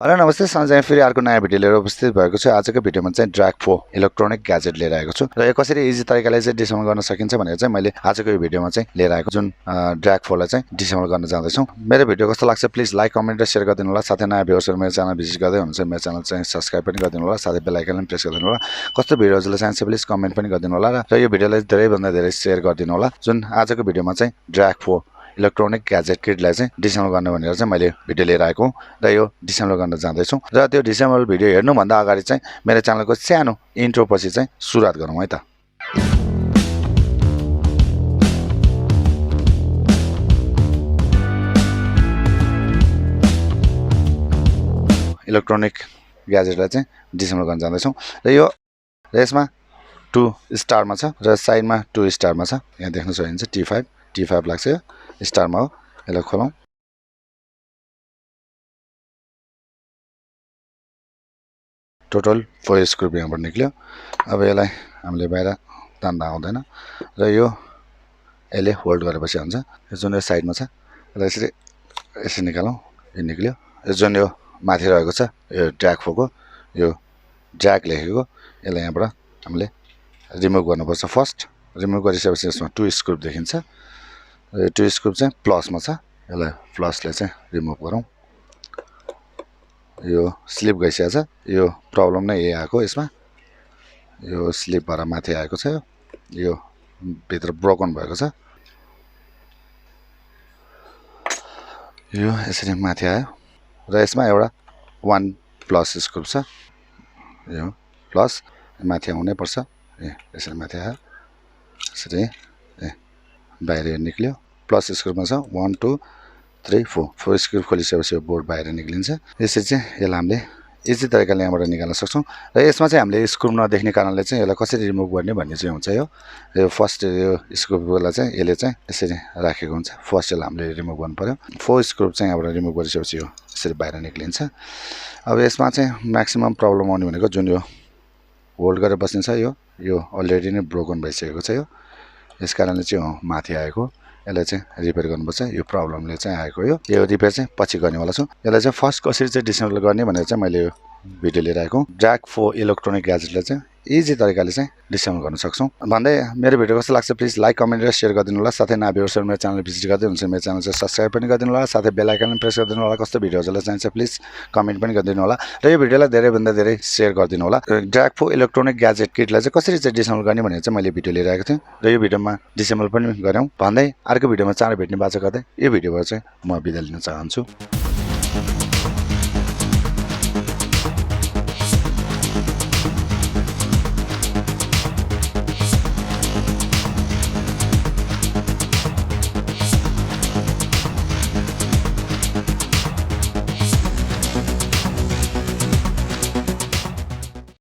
Hello नमस्ते सञ्जय फेरि अर्को नयाँ भिडियो लिएर उपस्थित भएको छु। आजको भिडियोमा चाहिँ ड्र्याग 4 इलेक्ट्रोनिक ग्याजेट लिएर आएको छु र यो कसरी इजी तरिकाले चाहिँ डिसेम्बल गर्न सकिन्छ भनेर चाहिँ मैले आजको यो भिडियोमा चाहिँ लिएर आएको जुन ड्र्याग 4 लाई चाहिँ डिसेम्बल गर्न जाँदैछौँ। मेरो भिडियो कस्तो लाग्छ प्लिज लाइक कमेन्ट र सेयर गरिदिनु होला। साथै नयाँ भ्युअर्सहरु मेरो च्यानल भिजिट गर्दै हुनुहुन्छ मेरो च्यानल चाहिँ सब्स्क्राइब पनि गरिदिनु होला। साथै बेल आइकन पनि प्रेस गरिदिनु होला। कस्तो भिडियोजले चाहिन्छ प्लिज कमेन्ट पनि गरिदिनु होला र यो भिडियोलाई धेरै भन्दा धेरै शेयर गरिदिनु होला। जुन आजको भिडियोमा चाहिँ ड्र्याग 4 इलेक्ट्रोनिक ग्याजेट किटलाई चाहिँ डिसेम्बल गर्न भनेर चाहिँ मैले भिडियो लिएर आएको र यो डिसेम्बल गर्न जाँदैछु र त्यो डिसेम्बल भिडियो हेर्नुभन्दा अगाडि चाहिँ मेरो च्यानलको सानो इन्ट्रो पछि चाहिँ सुरुवात गरौँ है त। इलेक्ट्रोनिक ग्याजेटलाई चाहिँ डिसेम्बल गर्न जाँदैछौँ र यसमा 2 स्टारमा छ र साइडमा 2 स्टारमा छ। यहाँ देख्न सकिन्छ T5 लाग्छ यो स्टारमा हो। यसलाई खोलौँ। टोटल 4 स्क्रु यहाँबाट निक्ल्यो। अब यसलाई हामीले बाहिर तान्दा आउँदैन र यसले होल्ड गरेपछि हुन्छ। यो जुन यो साइडमा छ यसलाई यसरी निकालौँ। यो निक्ल्यो। यो जुन यो माथि रहेको छ यो ड्र्याग 4 को यो ड्र्याग लेखेको यसलाई यहाँबाट हामीले रिमुभ गर्नुपर्छ। फर्स्ट रिमुभ गरिसकेपछि यसमा 2 स्क्रु देखिन्छ। यो 2 स्क्रु चाहिँ प्लसमा छ। यसलाई प्लसले चाहिँ रिमुभ गरौँ। यो स्लिप गइसकेको छ। यो प्रब्लम नै यही आएको यसमा। यो स्लिप भएर माथि आएको छ। यो भित्र ब्रोकन भएको छ। यो यसरी माथि आयो र यसमा एउटा 1 प्लस स्क्रु छ। यो प्लस माथि आउनै पर्छ। यसरी माथि आयो। यसरी बाहिर निक्ल्यो। प्लस स्क्रुमा छ 1 2 3 4 स्क्रु खोलिसकेपछि यो बोर्ड बाहिर निक्लिन्छ। यसरी चाहिँ यसलाई हामीले इजी तरिकाले यहाँबाट निकाल्न सक्छौँ र यसमा चाहिँ हामीले स्क्रु नदेख्ने कारणले चाहिँ यसलाई कसरी रिमुभ गर्ने भन्ने चाहिँ हुन्छ। यो फर्स्ट यो स्क्रुलाई चाहिँ यसले चाहिँ यसरी राखेको हुन्छ। फर्स्ट यसलाई हामीले रिमुभ गर्नु पर्यो। 4 स्क्रु चाहिँ यहाँबाट रिमुभ गरिसकेपछि यो यसरी बाहिर निक्लिन्छ। अब यसमा चाहिँ म्याक्सिमम प्रब्लम आउने भनेको जुन यो होल्ड गरेर बस्ने छ यो अलरेडी नै ब्रोकन भइसकेको छ। यस कारणले चाहिँ माथि आएको। यसलाई चाहिँ रिपेयर गर्नुपर्छ। यो प्रब्लमले चाहिँ आएको यो रिपेयर चाहिँ पछि गर्नेवाला छु। यसलाई चाहिँ फर्स्ट कसरी चाहिँ डिसेम्बल गर्ने भनेर चाहिँ मैले यो भिडियो लिएर आएको। ड्र्याग 4 इलेक्ट्रोनिक ग्याजेटलाई चाहिँ इजी तरिकाले चाहिँ डिसेम्बल गर्न सक्छौँ भन्दै मेरो भिडियो कस्तो लाग्छ प्लिज लाइक कमेन्ट र सेयर गरिदिनु होला। साथै नयाँ भ्युअर्सहरु मेरो च्यानल भिजिट गर्दै हुनुहुन्छ मेरो च्यानल चाहिँ सब्स्क्राइब पनि गरिदिनु होला। साथै बेल आइकन पनि प्रेस गरिदिनु होला। कस्तो भिडियोजलाई चाहिन्छ प्लिज कमेन्ट पनि गरिदिनु होला र यो भिडियोलाई धेरै भन्दा धेरै शेयर गरिदिनु होला। ड्र्याग 4 इलेक्ट्रोनिक ग्याजेट किटलाई चाहिँ कसरी चाहिँ डिसेम्बल गर्ने भनेर चाहिँ मैले भिडियो लिएर आएको थिएँ र यो भिडियोमा डिसेम्बल पनि गरौँ भन्दै अर्को भिडियोमा चाँडै भेट्ने बाचा गर्दै यो भिडियोबाट चाहिँ म बिदा लिन चाहन्छु।